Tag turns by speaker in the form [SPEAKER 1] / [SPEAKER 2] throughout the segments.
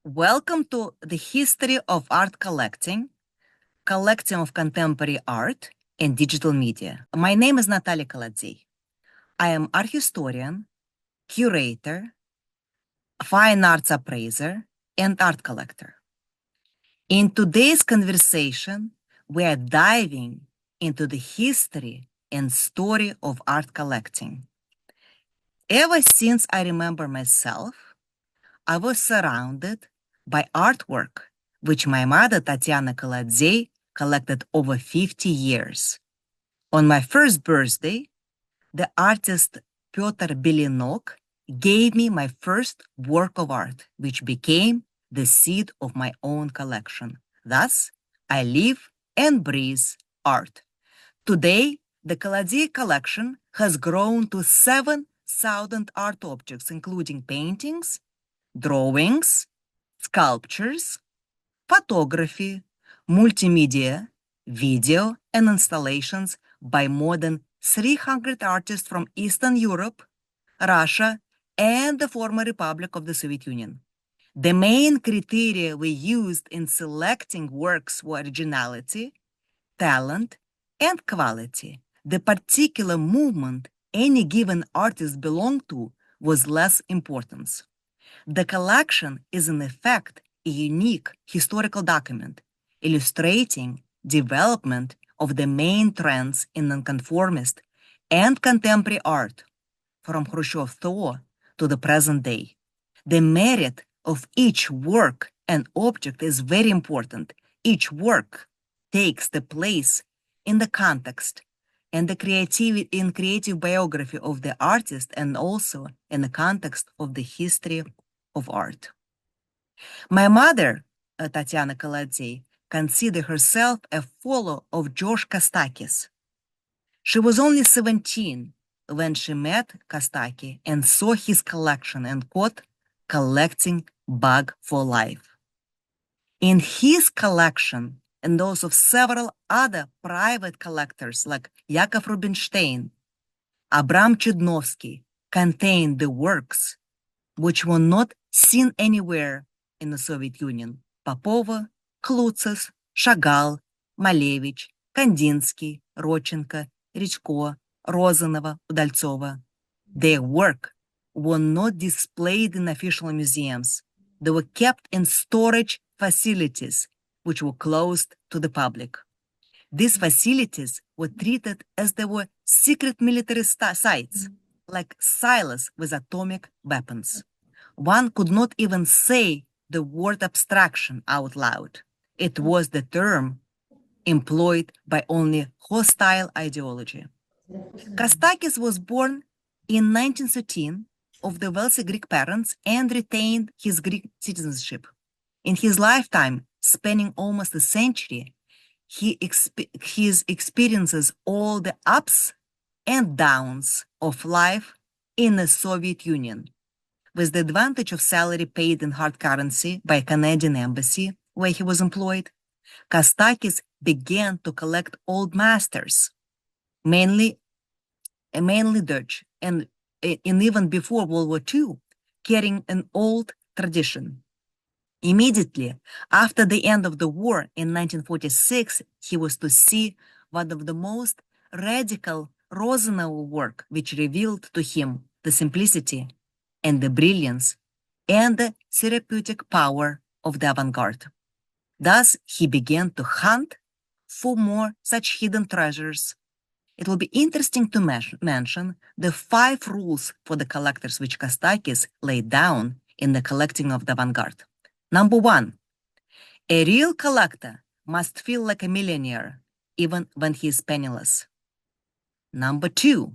[SPEAKER 1] Welcome to the History of Art Collecting of Contemporary Art and Digital Media. My name is Natalia Kolodzei. I am art historian, curator, fine arts appraiser, and art collector. In today's conversation, we are diving into the history and story of art collecting. Ever since I remember myself, I was surrounded by artwork, which my mother, Tatiana Kolodzei, collected over 50 years. On my first birthday, the artist Pyotr Belinok gave me my first work of art, which became the seed of my own collection. Thus, I live and breathe art. Today, the Kolodzei collection has grown to 7,000 art objects, including paintings, drawings, sculptures, photography, multimedia, video, and installations by more than 300 artists from Eastern Europe, Russia, and the former Republic of the Soviet Union. The main criteria we used in selecting works were originality, talent, and quality. The particular movement any given artist belonged to was less importance. The collection is in effect a unique historical document illustrating development of the main trends in nonconformist and contemporary art from Khrushchev Thaw to the present day. The merit of each work and object is very important. Each work takes the place in the context and the creative biography of the artist, and also in the context of the history of art. My mother, Tatiana Kolodzei, considered herself a follower of George Kostakis. She was only 17 when she met Kostaki and saw his collection and caught collecting bug for life. In his collection and those of several other private collectors like Yakov Rubinstein, Abram Chudnovsky, contained the works which were not seen anywhere in the Soviet Union: Popova, Klutzes, Chagall, Malevich, Kandinsky, Rodchenko, Rychko, Rozanova, Udaltsova. Their work were not displayed in official museums. They were kept in storage facilities, which were closed to the public. These facilities were treated as they were secret military sites, like silos with atomic weapons. One could not even say the word abstraction out loud. It was the term employed by only hostile ideology. Kostakis was born in 1913 of the wealthy Greek parents and retained his Greek citizenship. In his lifetime, spanning almost a century, he experiences all the ups and downs of life in the Soviet Union. With the advantage of salary paid in hard currency by a Canadian embassy where he was employed, Kostakis began to collect old masters, mainly Dutch, and even before World War II, carrying an old tradition. Immediately after the end of the war in 1946, he was to see one of the most radical Rozanova work, which revealed to him the simplicity and the brilliance and the therapeutic power of the avant-garde. Thus, he began to hunt for more such hidden treasures. It will be interesting to mention the 5 rules for the collectors which Kostakis laid down in the collecting of the avant-garde. Number 1, a real collector must feel like a millionaire even when he is penniless. Number 2,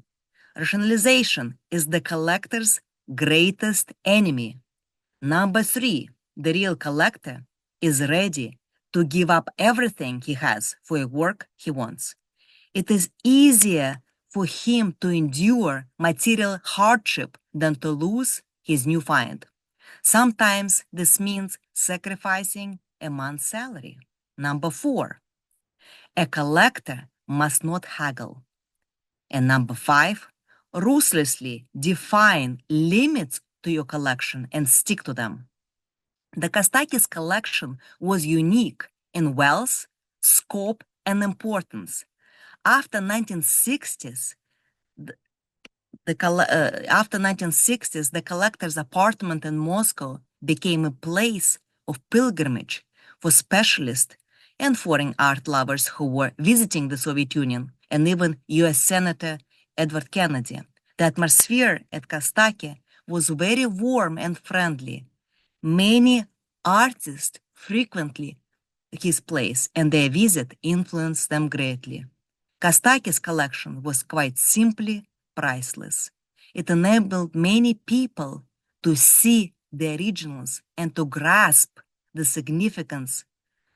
[SPEAKER 1] rationalization is the collector's greatest enemy. Number 3, the real collector is ready to give up everything he has for a work he wants. It is easier for him to endure material hardship than to lose his new find. Sometimes this means sacrificing a month's salary. Number 4, a collector must not haggle. And number 5, ruthlessly define limits to your collection and stick to them. The Kostakis collection was unique in wealth, scope, and importance. After 1960s, after 1960s, the collector's apartment in Moscow became a place of pilgrimage for specialists and foreign art lovers who were visiting the Soviet Union, and even US Senator Edward Kennedy. The atmosphere at Kostaki was very warm and friendly. Many artists frequently his place, and their visit influenced them greatly. Kostaki's collection was quite simply priceless. It enabled many people to see the originals and to grasp the significance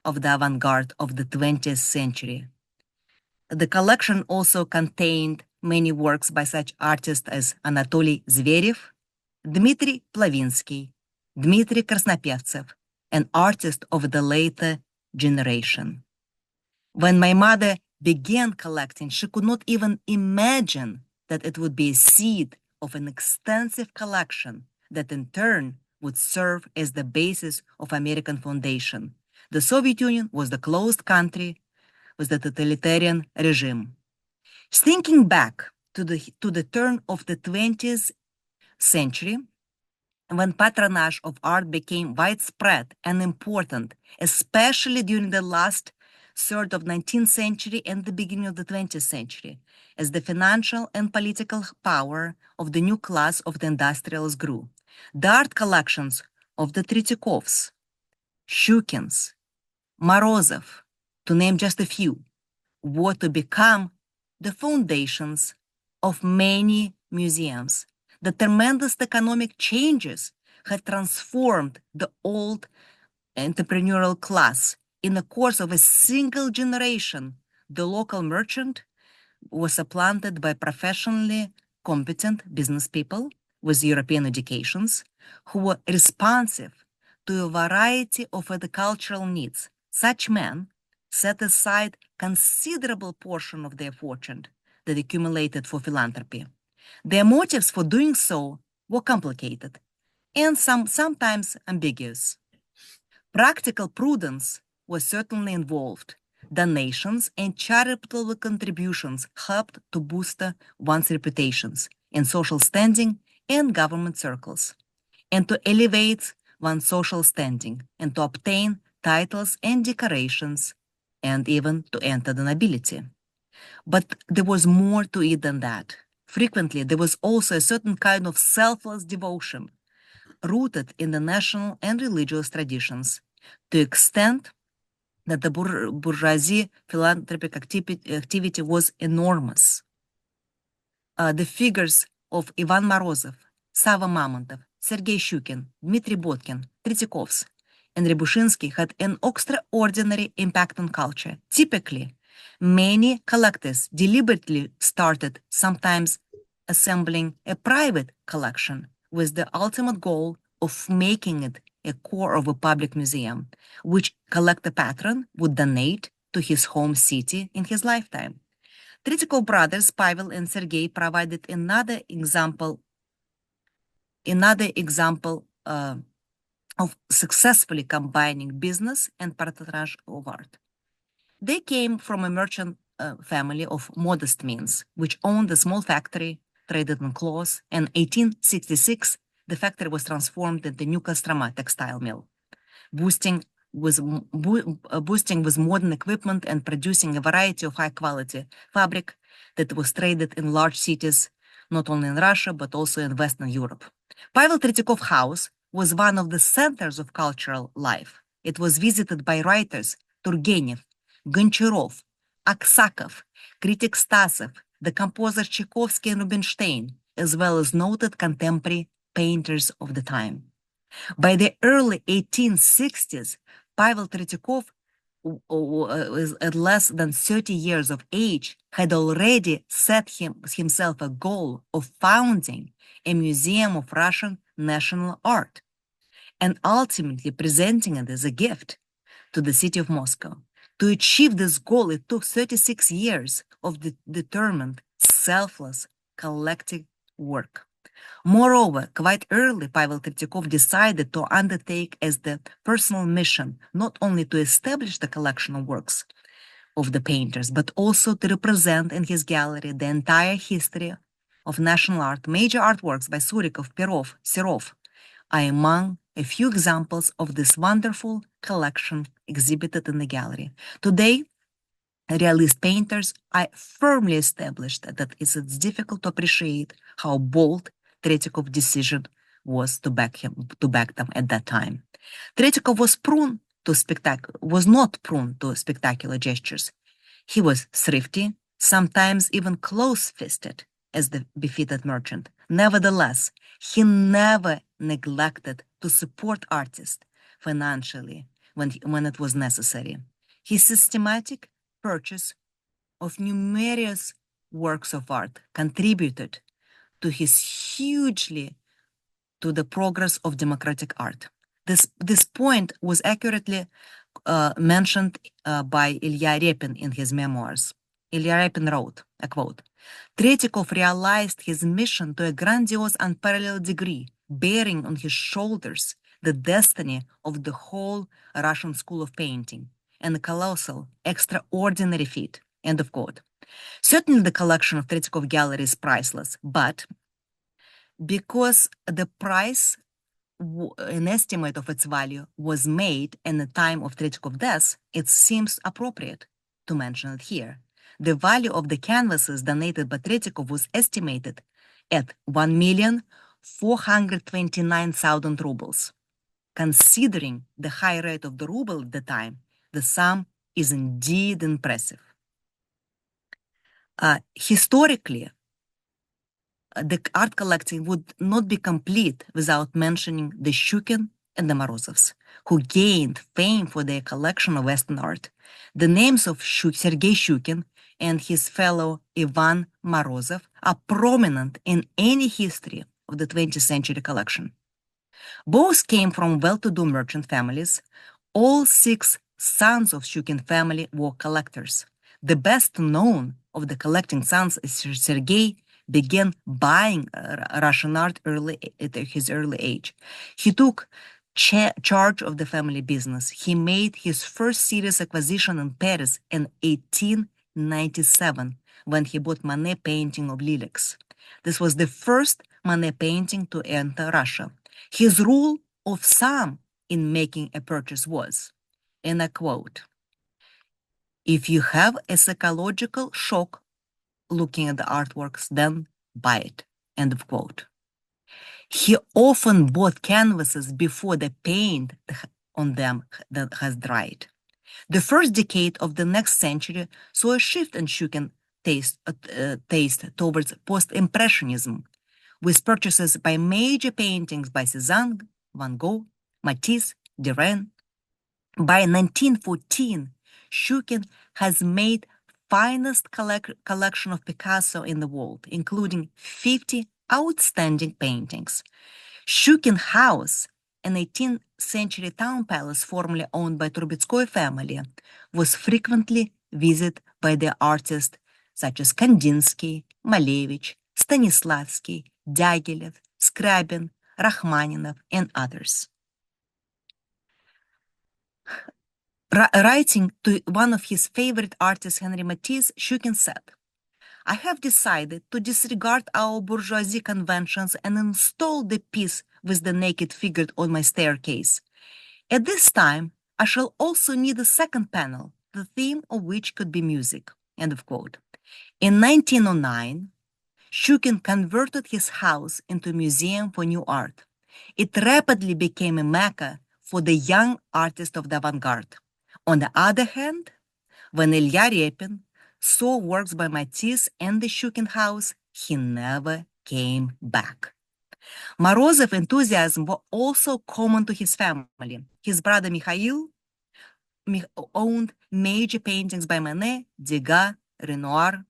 [SPEAKER 1] of the avant-garde of the 20th century. The collection also contained many works by such artists as Anatoly Zverev, Dmitry Plavinsky, Dmitry Krasnopevtsev, an artist of the later generation. When my mother began collecting, she could not even imagine that it would be a seed of an extensive collection that in turn would serve as the basis of American foundation. The Soviet Union was the closed country with the totalitarian regime. Thinking back to the turn of the 20th century, when patronage of art became widespread and important, especially during the last third of 19th century and the beginning of the 20th century, as the financial and political power of the new class of the industrialists grew. The art collections of the Tretiakovs, Shukins, Morozov, to name just a few, were to become the foundations of many museums. The tremendous economic changes had transformed the old entrepreneurial class. In the course of a single generation, the local merchant was supplanted by professionally competent business people with European educations who were responsive to a variety of agricultural needs. Such men set aside considerable portion of their fortune that accumulated for philanthropy. Their motives for doing so were complicated and sometimes ambiguous. Practical prudence was certainly involved. Donations and charitable contributions helped to boost one's reputations in social standing and government circles, and to elevate one's social standing, and to obtain titles and decorations, and even to enter the nobility. But there was more to it than that. Frequently, there was also a certain kind of selfless devotion rooted in the national and religious traditions, to extent that the bourgeoisie philanthropic activity was enormous. The figures of Ivan Morozov, Sava Mamontov, Sergei Shukin, Dmitry Botkin, Tretiakovs, and Rябушинский had an extraordinary impact on culture. Typically, many collectors deliberately started sometimes assembling a private collection with the ultimate goal of making it a core of a public museum, which collector patron would donate to his home city in his lifetime. Tretyakov brothers, Pavel and Sergei, provided another example of successfully combining business and patronage of art. They came from a merchant family of modest means, which owned a small factory, traded in cloth, and in 1866, the factory was transformed into New Kostroma textile mill, boosting with modern equipment and producing a variety of high-quality fabric that was traded in large cities, not only in Russia, but also in Western Europe. Pavel Tretyakov house was one of the centers of cultural life. It was visited by writers Turgenev, Goncharov, Aksakov, critic Stasov, the composer Tchaikovsky and Rubinstein, as well as noted contemporary painters of the time. By the early 1860s, Pavel Tretyakov, at less than 30 years of age, had already set himself a goal of founding a museum of Russian national art, and ultimately presenting it as a gift to the city of Moscow. To achieve this goal, it took 36 years of determined, selfless, collective work. Moreover, quite early, Pavel Tretyakov decided to undertake as the personal mission not only to establish the collection of works of the painters, but also to represent in his gallery the entire history of national art. Major artworks by Surikov, Perov, Serov are among a few examples of this wonderful collection exhibited in the gallery. Today, realist painters are firmly established that it's difficult to appreciate how bold Tretyakov's decision was to back them at that time. Tretyakov was not prone to spectacular gestures. He was thrifty, sometimes even close-fisted, as the befitted merchant. Nevertheless, he never neglected to support artists financially when it was necessary. His systematic purchase of numerous works of art contributed to the progress of democratic art. This point was accurately mentioned by Ilya Repin in his memoirs. Ilya Repin wrote, a quote, Tretyakov realized his mission to a grandiose, unparalleled degree, bearing on his shoulders the destiny of the whole Russian school of painting, and a colossal, extraordinary feat, end of quote. Certainly the collection of Tretyakov gallery is priceless, but because the price, an estimate of its value, was made in the time of Tretyakov's death, it seems appropriate to mention it here. The value of the canvases donated by Tretyakov was estimated at 1,429,000 rubles. Considering the high rate of the ruble at the time, the sum is indeed impressive. Historically, the art collecting would not be complete without mentioning the Shukin and the Morozovs, who gained fame for their collection of Western art. The names of Sergei Shukin and his fellow Ivan Morozov are prominent in any history of the 20th century collection. Both came from well-to-do merchant families. All 6 sons of Shukin family were collectors. The best known of the collecting sons is Sergei began buying Russian art at his early age. He took charge of the family business. He made his first serious acquisition in Paris in 1897 when he bought Monet painting of Lilacs. This was the first Monet painting to enter Russia. His rule of thumb in making a purchase was, and I quote, if you have a psychological shock looking at the artworks, then buy it, end of quote. He often bought canvases before the paint on them that has dried. The first decade of the next century saw a shift in Shukin taste towards post-impressionism, with purchases by major paintings by Cézanne, Van Gogh, Matisse, Derain. By 1914, Shukin has made finest collection of Picasso in the world, including 50 outstanding paintings. Shukin House, an 18th century town palace formerly owned by Trubetskoy family, was frequently visited by the artists such as Kandinsky, Malevich, Stanislavski, Diaghilev, Scriabin, Rachmaninov, and others. Writing to one of his favorite artists, Henri Matisse, Shukin said, I have decided to disregard our bourgeoisie conventions and install the piece with the naked figure on my staircase. At this time, I shall also need a second panel, the theme of which could be music. End of quote. In 1909, Shukin converted his house into a museum for new art. It rapidly became a mecca for the young artists of the avant-garde. On the other hand, when Ilya Repin saw works by Matisse and the Shukin house, he never came back. Morozov enthusiasm was also common to his family. His brother Mikhail owned major paintings by Monet, Degas, Renoir.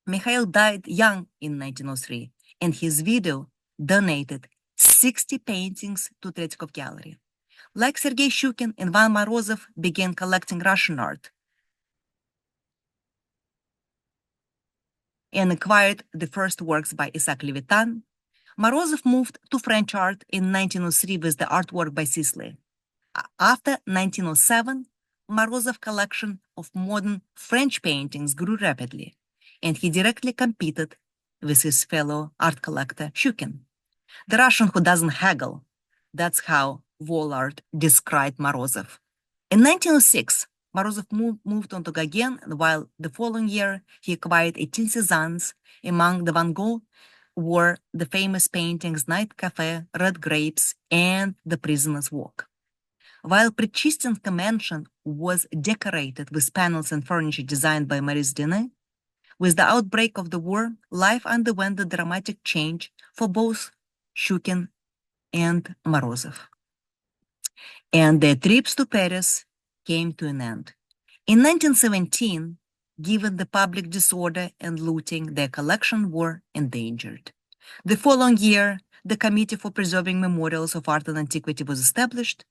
[SPEAKER 1] Mikhail died young in 1903, and his widow donated 60 paintings to Tretyakov Gallery. Like Sergei Shukin, Ivan Morozov began collecting Russian art and acquired the first works by Isaac Levitan, Morozov moved to French art in 1903 with the artwork by Sisley. After 1907, Morozov's collection of modern French paintings grew rapidly, and he directly competed with his fellow art collector Shukin, the Russian who doesn't haggle. That's how Vollard described Morozov. In 1906, Morozov moved on to Gauguin, while the following year he acquired 18 Cézannes. Among the Van Gogh were the famous paintings Night Cafe, Red Grapes, and The Prisoner's Walk. While Prečistinska mansion was decorated with panels and furniture designed by Maurice Denis, with the outbreak of the war, life underwent a dramatic change for both Shukin and Morozov, and their trips to Paris came to an end. In 1917, given the public disorder and looting, their collection were endangered. The following year, the Committee for Preserving Memorials of Art and Antiquity was established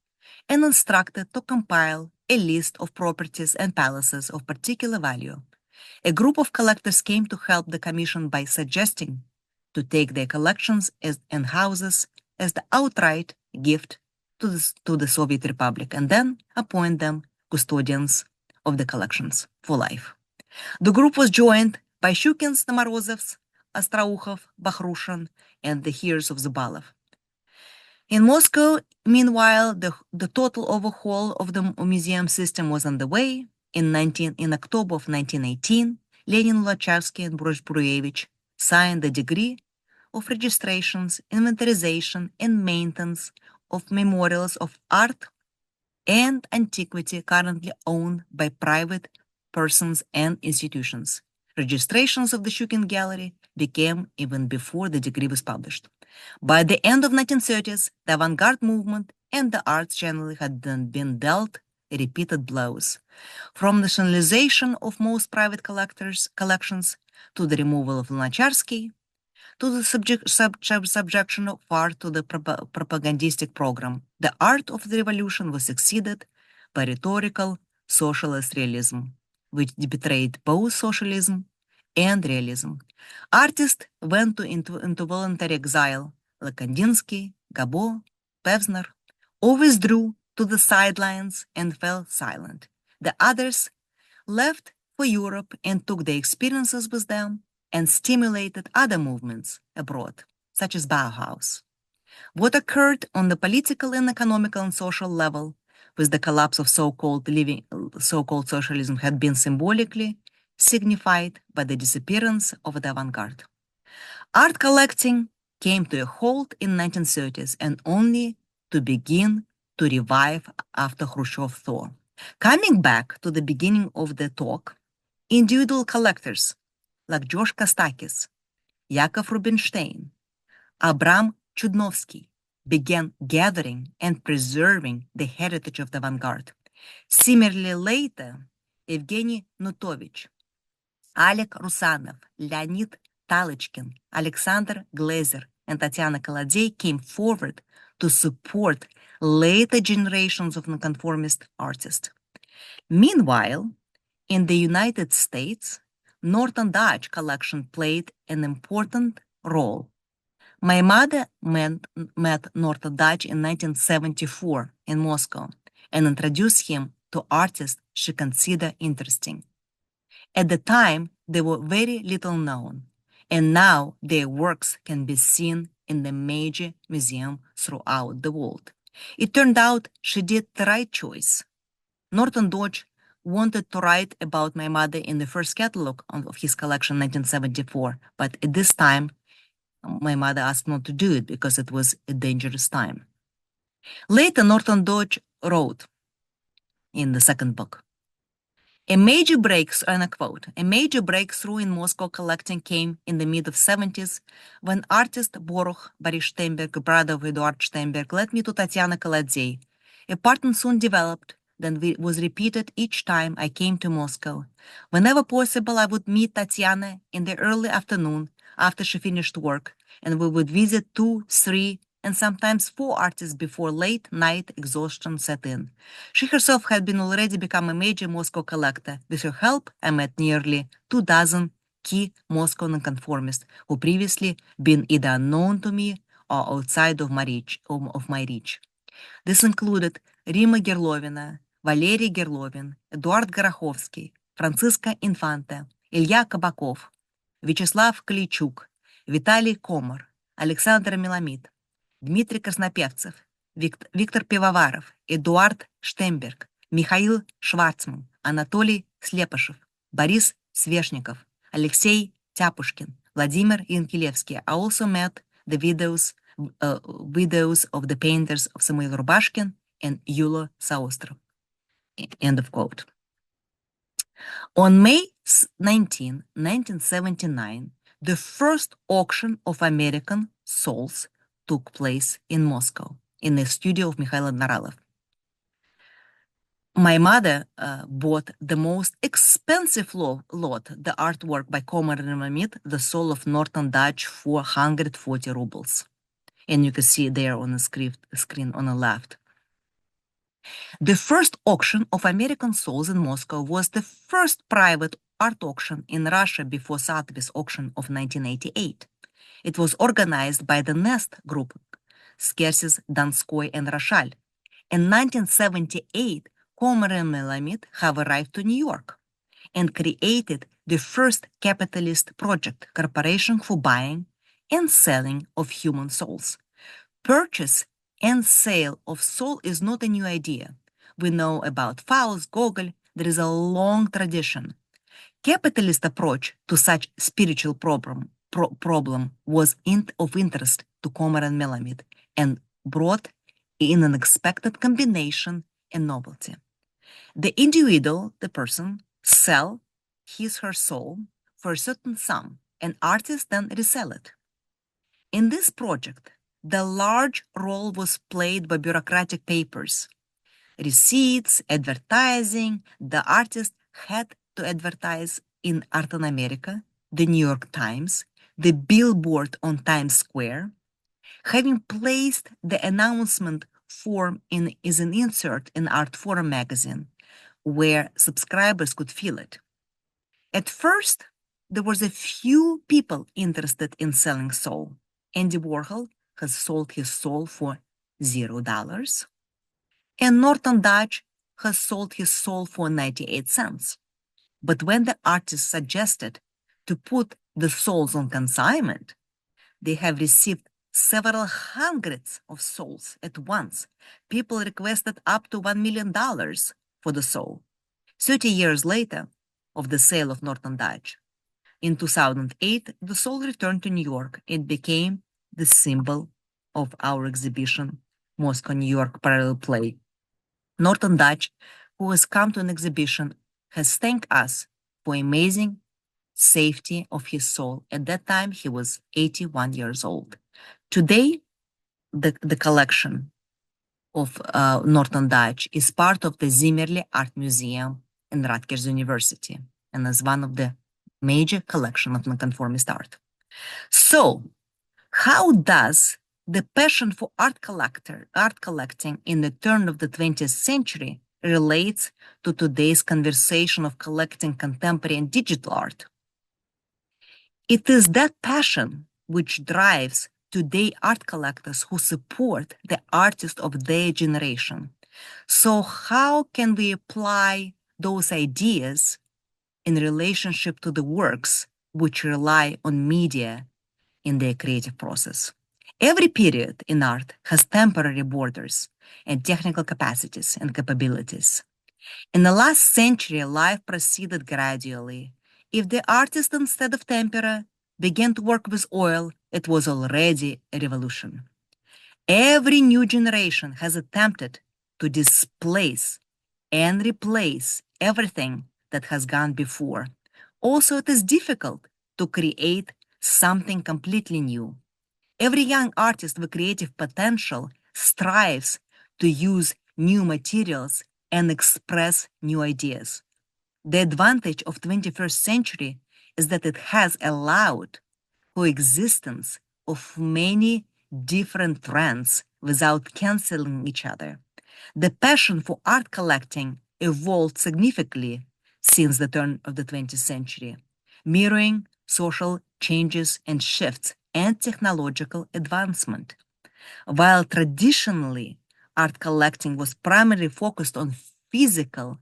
[SPEAKER 1] and instructed to compile a list of properties and palaces of particular value. A group of collectors came to help the commission by suggesting to take their collections and houses as the outright gift to the Soviet Republic and then appoint them custodians of the collections for life. The group was joined by Shukins, the Morozovs, Ostroukhov, Bakhrushin, and the heirs of Zubalov. In Moscow, meanwhile, the total overhaul of the museum system was underway. In October of 1918, Lenin, Lukachevsky, and Bruyevich signed the decree of registrations, inventarization, and maintenance of memorials of art and antiquity currently owned by private persons and institutions. Registrations of the Shukin Gallery began even before the decree was published. By the end of 1930s, the avant-garde movement and the arts generally had been dealt repeated blows, from nationalization of most private collections to the removal of Lunacharsky, to the subjection of art to the propagandistic program. The art of the revolution was succeeded by rhetorical socialist realism, which betrayed both socialism and realism. Artists went into voluntary exile, like Kandinsky, Gabo, Pevsner, or withdrew to the sidelines and fell silent. The others left for Europe and took their experiences with them and stimulated other movements abroad, such as Bauhaus. What occurred on the political and economical and social level with the collapse of so-called socialism had been symbolically signified by the disappearance of the avant-garde. Art collecting came to a halt in 1930s and only to begin to revive after Khrushchev thaw. Coming back to the beginning of the talk, individual collectors like Josh Kostakis, Yakov Rubinstein, Abram Chudnovsky began gathering and preserving the heritage of the avant-garde. Similarly later, Evgeny Nutovich, Alek Rusanov, Leonid Talichkin, Alexander Glazer, and Tatiana Kolodzei came forward to support later generations of nonconformist artists. Meanwhile, in the United States, Northern Dutch collection played an important role. My mother met Northern Dutch in 1974 in Moscow and introduced him to artists she considered interesting. At the time, they were very little known, and now their works can be seen in the major museums throughout the world. It turned out she did the right choice. Northern Dodge wanted to write about my mother in the first catalog of his collection in 1974, but at this time, my mother asked not to do it because it was a dangerous time. Later, Northern Dodge wrote in the second book, a major breakthrough, and I quote, a major breakthrough in Moscow collecting came in the mid-70s when artist Boruch Boris Steinberg, brother of Eduard Steinberg, led me to Tatiana Kolodzei. A pattern soon developed, then was repeated each time I came to Moscow. Whenever possible, I would meet Tatiana in the early afternoon after she finished work, and we would visit 2, 3, and sometimes 4 artists before late night exhaustion set in. She herself had already become a major Moscow collector. With her help, I met nearly 24 key Moscow nonconformists who previously been either unknown to me are outside of my reach. This included Rima Gerlovina, Valery Gerlovin, Eduard Gorokhovsky, Francisca Infante, Ilya Kabakov, Vyacheslav Kalichuk, Vitaly Komar, Alexander Milamid, Dmitry Krasnopevtsev, Viktor Pivovarov, Eduard Shtemberg, Mikhail Schwarzman, Anatoly Slepyshev, Boris Sveshnikov, Alexei Tyapushkin, Vladimir Yankelevsky. I also met the widows of the painters of Samuil Rubashkin and Yulo Saostrov. End of quote. On May 19, 1979, the first auction of American souls took place in Moscow, in the studio of Mikhail Naralov. My mother bought the most expensive lot, the artwork by Komar and Mamid, The Soul of Northern Dutch, for 140 rubles. And you can see there on the screen on the left. The first auction of American souls in Moscow was the first private art auction in Russia before Sotheby's auction of 1988. It was organized by the Nest Group, Skersis, Donskoy, and Rochal. In 1978, Komar and Melamid have arrived to New York and created the first capitalist project, Corporation for Buying and Selling of Human Souls. Purchase and sale of soul is not a new idea. We know about Faust, Gogol. There is a long tradition. Capitalist approach to such spiritual problem was of interest to Komar and Melamid and brought in an unexpected combination and novelty. The individual, the person, sell her soul for a certain sum, and artists then resell it. In this project, the large role was played by bureaucratic papers, receipts, advertising. The artist had to advertise in Art in America, the New York Times, the billboard on Times Square. Having placed the announcement form is an insert in Art Forum magazine, where subscribers could fill it. At first, there was a few people interested in selling soul. Andy Warhol has sold his soul for $0, and Northern Dutch has sold his soul for 98 cents. But when the artist suggested to put the souls on consignment, they have received several hundreds of souls at once. People requested up to $1 million for the soul. 30 years later, of the sale of Northern Dutch, in 2008, the soul returned to New York and became the symbol of our exhibition, Moscow-New York Parallel Play. Northern Dutch, who has come to an exhibition, has thanked us for amazing safety of his soul. At that time, he was 81 years old. Today, the collection of Northern Dutch is part of the Zimmerli Art Museum in Rutgers University and is one of the major collection of nonconformist art. So, how does the passion for art collecting in the turn of the 20th century relates to today's conversation of collecting contemporary and digital art? It is that passion which drives today art collectors who support the artists of their generation. So how can we apply those ideas in relationship to the works which rely on media in their creative process? Every period in art has temporary borders and technical capacities and capabilities. In the last century, life proceeded gradually. If the artist, instead of tempera, began to work with oil, it was already a revolution. Every new generation has attempted to displace and replace everything that has gone before. Also, it is difficult to create something completely new. Every young artist with creative potential strives to use new materials and express new ideas. The advantage of 21st century is that it has allowed coexistence of many different trends without canceling each other. The passion for art collecting evolved significantly since the turn of the 20th century, mirroring social changes and shifts and technological advancement. While traditionally art collecting was primarily focused on physical,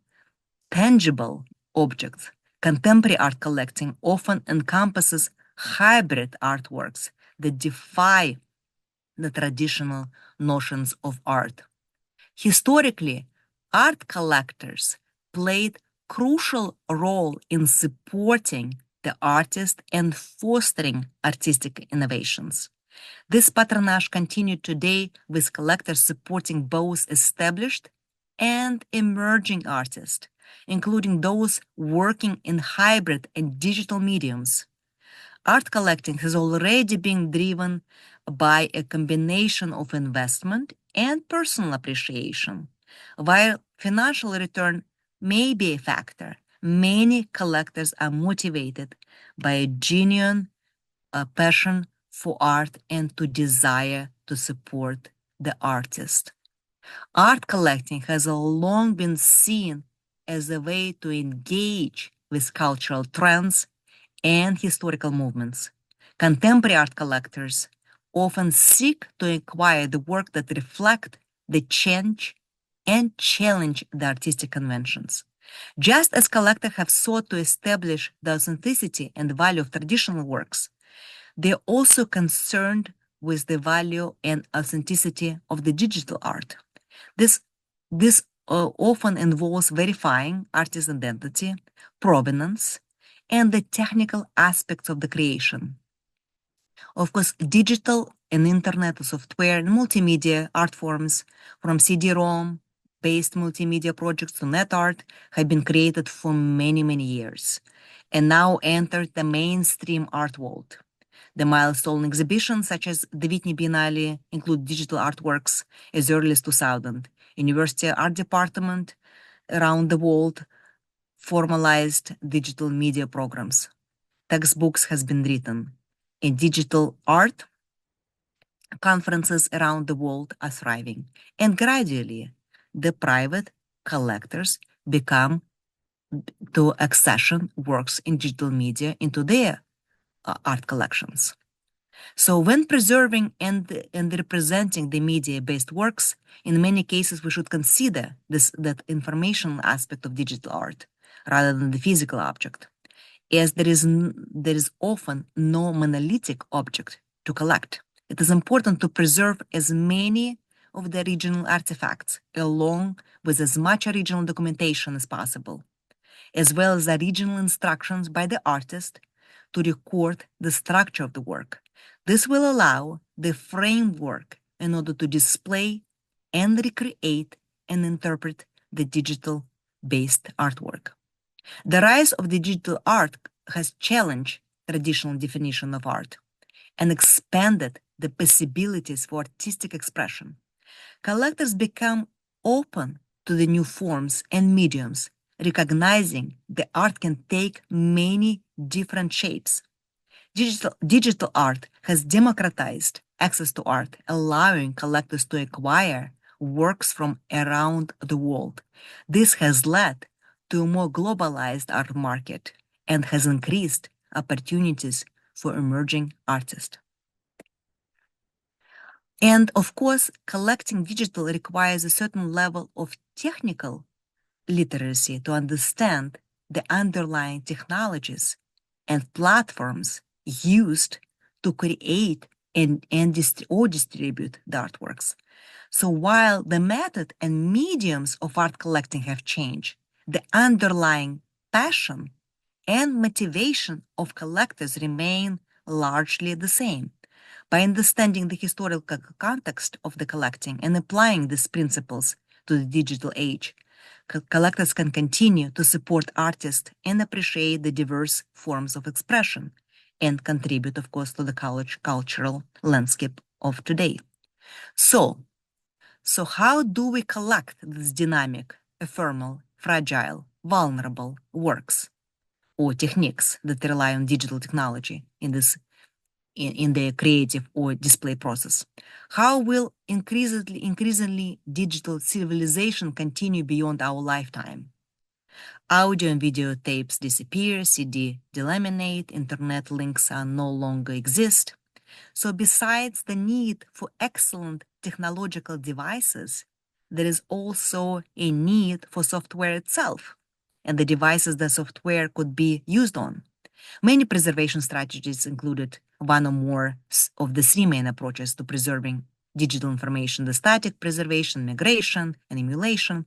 [SPEAKER 1] tangible objects, contemporary art collecting often encompasses hybrid artworks that defy the traditional notions of art. Historically, art collectors played crucial role in supporting the artist and fostering artistic innovations. This patronage continued today with collectors supporting both established and emerging artists, including those working in hybrid and digital mediums. Art collecting has already been driven by a combination of investment and personal appreciation. While financial return may be a factor, many collectors are motivated by a genuine passion for art and to desire to support the artist. Art collecting has long been seen as a way to engage with cultural trends and historical movements. Contemporary art collectors often seek to acquire the work that reflect the change and challenge the artistic conventions. Just as collectors have sought to establish the authenticity and value of traditional works, they're also concerned with the value and authenticity of the digital art. This often involves verifying artist's identity, provenance, and the technical aspects of the creation. Of course, digital and internet software and multimedia art forms, from CD-ROM based multimedia projects to net art, have been created for many, many years and now entered the mainstream art world. The milestone exhibitions, such as the Whitney Biennale, include digital artworks as early as 2000. University art department around the world formalized digital media programs. Textbooks has been written. In digital art, conferences around the world are thriving. And gradually, the private collectors become to accession works in digital media into their art collections. So when preserving and representing the media-based works, in many cases we should consider that information aspect of digital art rather than the physical object, as there is often no monolithic object to collect. It is important to preserve as many of the original artifacts along with as much original documentation as possible, as well as original instructions by the artist to record the structure of the work. This will allow the framework in order to display and recreate and interpret the digital-based artwork. The rise of digital art has challenged traditional definition of art and expanded the possibilities for artistic expression. Collectors become open to the new forms and mediums, recognizing the art can take many different shapes. Digital art has democratized access to art, allowing collectors to acquire works from around the world. This has led to a more globalized art market and has increased opportunities for emerging artists. And of course, collecting digital requires a certain level of technical literacy to understand the underlying technologies and platforms used to create or distribute the artworks. So while the method and mediums of art collecting have changed, the underlying passion and motivation of collectors remain largely the same. By understanding the historical context of the collecting and applying these principles to the digital age, collectors can continue to support artists and appreciate the diverse forms of expression and contribute, of course, to the cultural landscape of today. So how do we collect these dynamic, ephemeral, fragile, vulnerable works or techniques that rely on digital technology in their creative or display process? How will increasingly digital civilization continue beyond our lifetime? Audio and video tapes disappear, CD delaminate, internet links no longer exist. So besides the need for excellent technological devices, there is also a need for software itself and the devices the software could be used on. Many preservation strategies included one or more of the three main approaches to preserving digital information: the static preservation, migration, and emulation.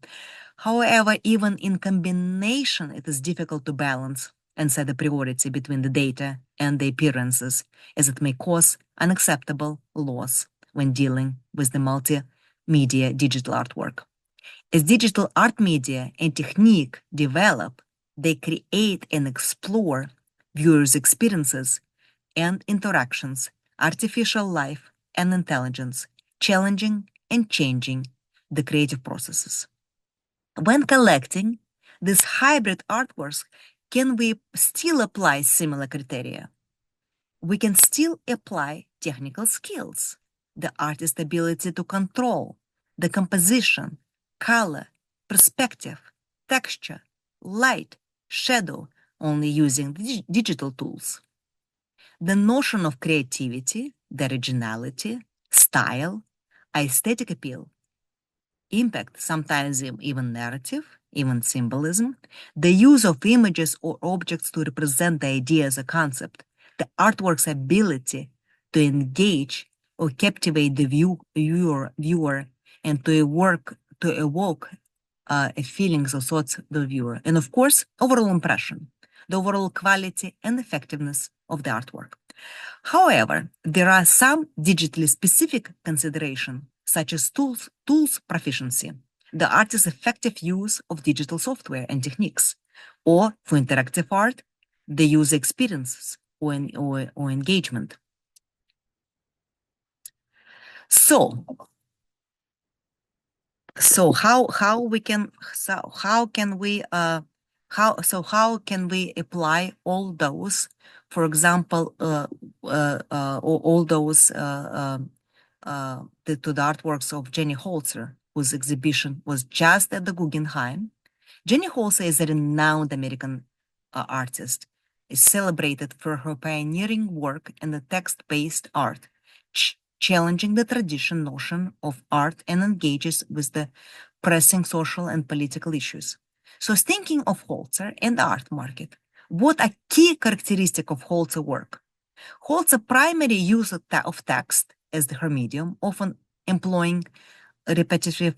[SPEAKER 1] However, even in combination, it is difficult to balance and set a priority between the data and the appearances, as it may cause unacceptable loss when dealing with the multimedia digital artwork. As digital art media and technique develop, they create and explore viewers' experiences and interactions, artificial life and intelligence, challenging and changing the creative processes. When collecting these hybrid artworks, can we still apply similar criteria? We can still apply technical skills, the artist's ability to control the composition, color, perspective, texture, light, shadow, only using digital tools. The notion of creativity, the originality, style, aesthetic appeal, impact, sometimes even narrative, even symbolism, the use of images or objects to represent the idea as a concept, the artwork's ability to engage or captivate the viewer and to evoke feelings or thoughts of the viewer, and of course, overall impression, the overall quality and effectiveness of the artwork. However, there are some digitally specific considerations, such as tools proficiency, the artist's effective use of digital software and techniques, or for interactive art, the user experiences or engagement. So how can we apply all those, for example, all those to the artworks of Jenny Holzer, whose exhibition was just at the Guggenheim. Jenny Holzer is a renowned American artist, is celebrated for her pioneering work in the text-based art, challenging the traditional notion of art and engages with the pressing social and political issues. So thinking of Holzer and the art market, what are key characteristics of Holzer work? Holzer primary use of text as her medium, often employing repetitive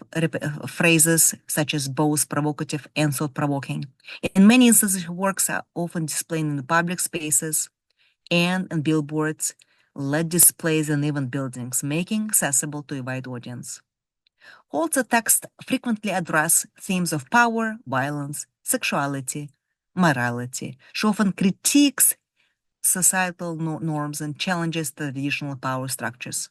[SPEAKER 1] phrases such as both provocative and thought-provoking. In many instances, her works are often displayed in the public spaces and in billboards, LED displays, and even buildings, making accessible to a wide audience. Holzer texts frequently address themes of power, violence, sexuality, morality. She often critiques societal norms and challenges traditional power structures.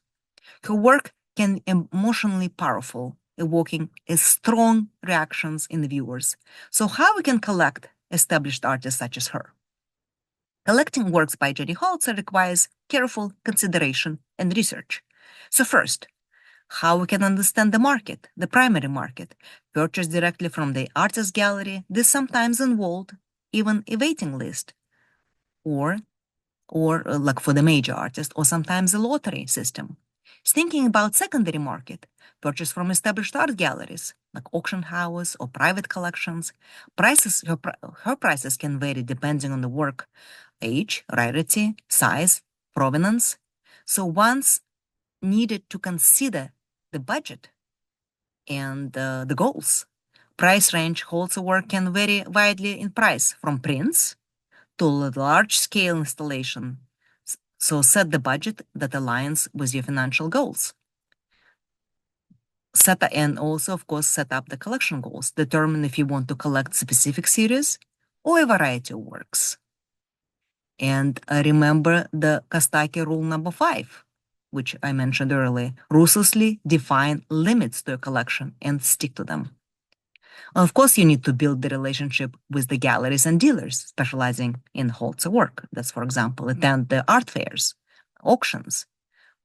[SPEAKER 1] Her work can be emotionally powerful, evoking strong reactions in the viewers. So how we can collect established artists such as her? Collecting works by Jenny Holzer requires careful consideration and research. So first, how we can understand the market, the primary market, purchased directly from the artist gallery. This sometimes involved even a waiting list, or like for the major artist, or sometimes a lottery system. Thinking about secondary market, purchased from established art galleries, like auction house or private collections. Her prices can vary depending on the work, age, rarity, size, provenance. So one's needed to consider the budget and the goals. Price range Holzer work can vary widely in price, from prints to large-scale installation. So set the budget that aligns with your financial goals. And also, of course, set up the collection goals. Determine if you want to collect specific series or a variety of works. And remember the Kostaki rule number 5, which I mentioned earlier. Ruthlessly define limits to a collection and stick to them. Of course, you need to build the relationship with the galleries and dealers specializing in Holzer work. That's, for example, attend the art fairs, auctions,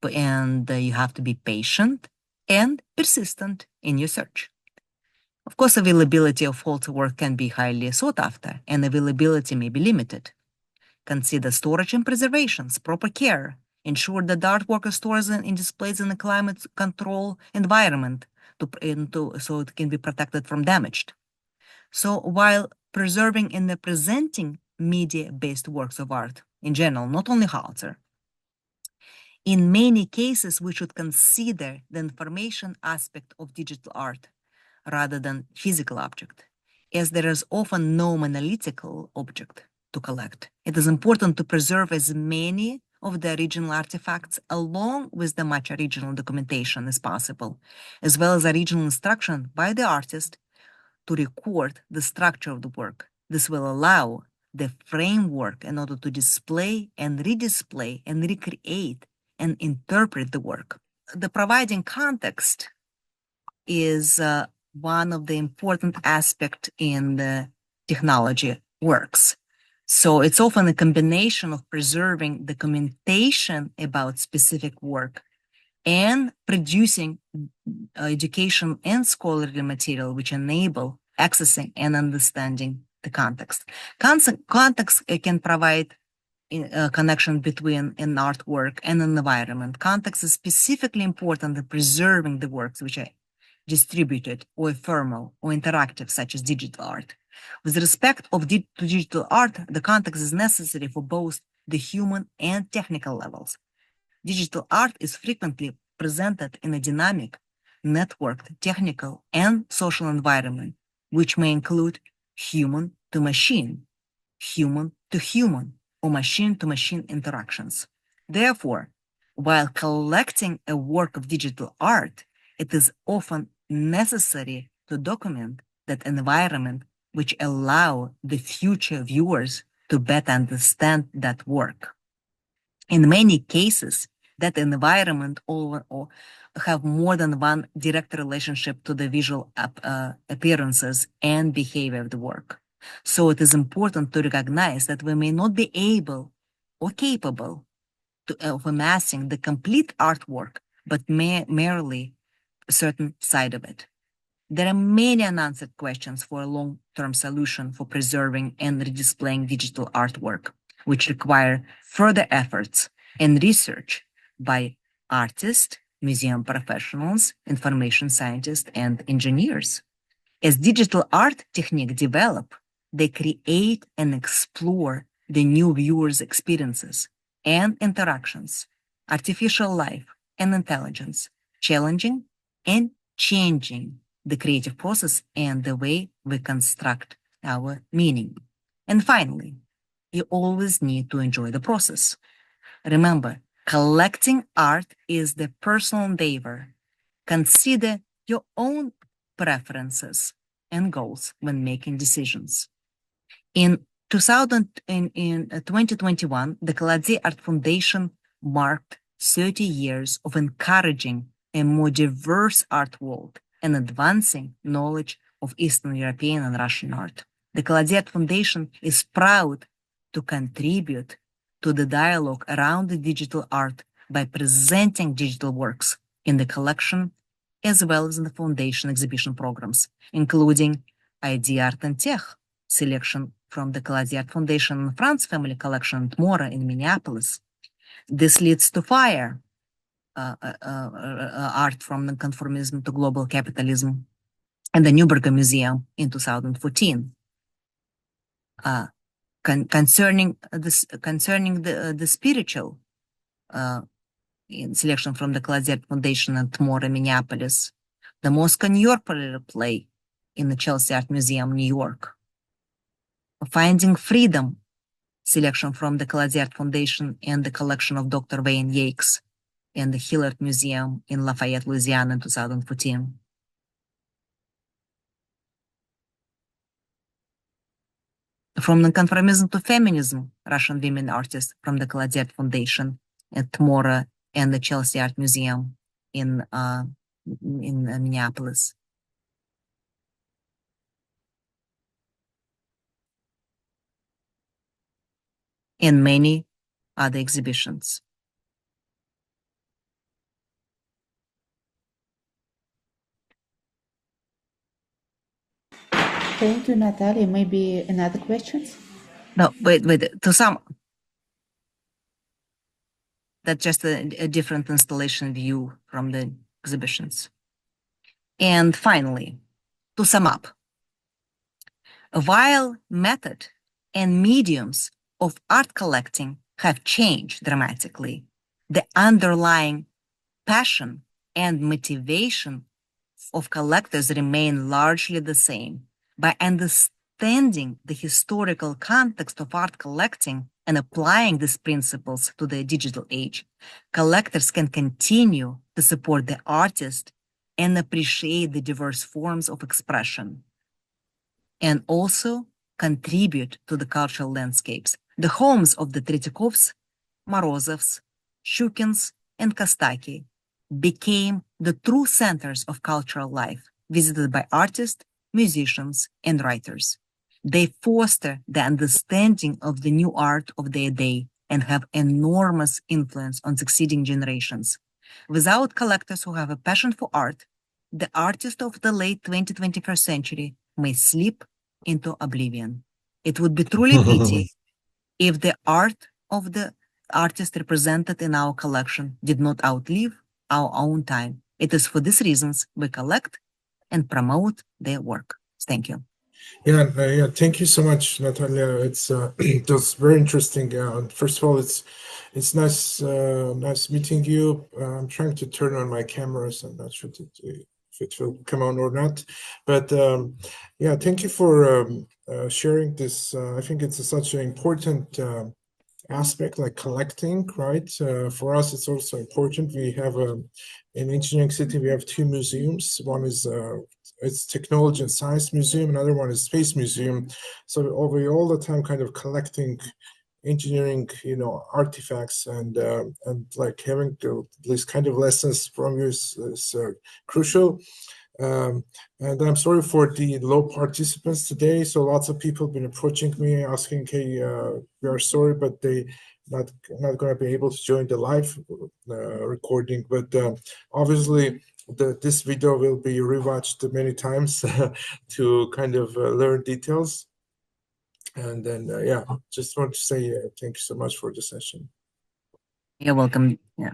[SPEAKER 1] and you have to be patient and persistent in your search. Of course, availability of Holzer work can be highly sought after, and availability may be limited. Consider storage and preservations, proper care, ensure that the artwork is stored and displays in a climate control environment so it can be protected from damage. So while preserving and presenting media-based works of art in general, not only Hauser, in many cases, we should consider the information aspect of digital art rather than physical object, as there is often no analytical object to collect. It is important to preserve as many of the original artifacts along with the much original documentation as possible, as well as original instruction by the artist to record the structure of the work. This will allow the framework in order to display and redisplay and recreate and interpret the work. The providing context is one of the important aspects in the technology works. So it's often a combination of preserving documentation about specific work and producing education and scholarly material which enable accessing and understanding the context. Context can provide a connection between an artwork and an environment. Context is specifically important in preserving the works which are distributed or ephemeral or interactive, such as digital art. With respect to digital art, the context is necessary for both the human and technical levels. Digital art is frequently presented in a dynamic, networked, technical, and social environment, which may include human to machine, or machine to machine interactions. Therefore, while collecting a work of digital art, it is often necessary to document that environment which allow the future viewers to better understand that work. In many cases, that environment or have more than one direct relationship to the visual appearances and behavior of the work. So it is important to recognize that we may not be able or capable of amassing the complete artwork, but merely a certain side of it. There are many unanswered questions for a long-term solution for preserving and redisplaying digital artwork, which require further efforts and research by artists, museum professionals, information scientists, and engineers. As digital art techniques develop, they create and explore the new viewers' experiences and interactions, artificial life and intelligence, challenging and changing the creative process and the way we construct our meaning. And finally, you always need to enjoy the process. Remember, collecting art is the personal endeavor. Consider your own preferences and goals when making decisions. In 2021, the Kolodzei Art Foundation marked 30 years of encouraging a more diverse art world and advancing knowledge of Eastern European and Russian art. The Kolodzei Art Foundation is proud to contribute to the dialogue around the digital art by presenting digital works in the collection as well as in the foundation exhibition programs, including ID Art and Tech, selection from the Kolodzei Art Foundation and Frants Family Collection at Mora in Minneapolis. This leads to FIRE, art from nonconformism to global capitalism, and the Newberger Museum in 2014. Concerning the spiritual in selection from the Kolodzei Art Foundation at Mora, Minneapolis, the Moscow, New York parallel play in the Chelsea Art Museum, New York. Finding Freedom, selection from the Kolodzei Art Foundation and the collection of Dr. Wayne Yakes and the Hillard Museum in Lafayette, Louisiana in 2014. From Nonconformism to Feminism, Russian women artists from the Kolodzei Art Foundation at Mora and the Chelsea Art Museum in Minneapolis. And many other exhibitions.
[SPEAKER 2] Thank you, Natalia. Maybe another questions?
[SPEAKER 1] No, wait, to some. That's just a different installation view from the exhibitions. And finally, to sum up, while method and mediums of art collecting have changed dramatically, the underlying passion and motivation of collectors remain largely the same. By understanding the historical context of art collecting and applying these principles to the digital age, collectors can continue to support the artist and appreciate the diverse forms of expression, and also contribute to the cultural landscapes. The homes of the Tretiakovs, Morozovs, Shukins, and Kostaki became the true centers of cultural life, visited by artists, musicians, and writers. They foster the understanding of the new art of their day and have enormous influence on succeeding generations. Without collectors who have a passion for art, the artists of the late 20th, 21st century may slip into oblivion. It would be truly pity if the art of the artist represented in our collection did not outlive our own time. It is for these reasons we collect and promote their work. Thank you.
[SPEAKER 3] Yeah, thank you so much, Natalia. It's it was very interesting. First of all, it's nice meeting you. I'm trying to turn on my cameras. I'm not sure if it will come on or not, but yeah, thank you for sharing this. I think it's such an important aspect, like collecting, right? For us, it's also important. We have in Engineering City, we have two museums. One is it's Technology and Science Museum. Another one is Space Museum. So we all the time kind of collecting engineering, artifacts, and like having these kind of lessons from you is crucial. And I'm sorry for the low participants today. So lots of people have been approaching me asking, "Hey, we are sorry, but they not going to be able to join the live recording." But obviously, this video will be rewatched many times to kind of learn details. And then, yeah, just want to say thank you so much for the session.
[SPEAKER 1] You're welcome. Yeah.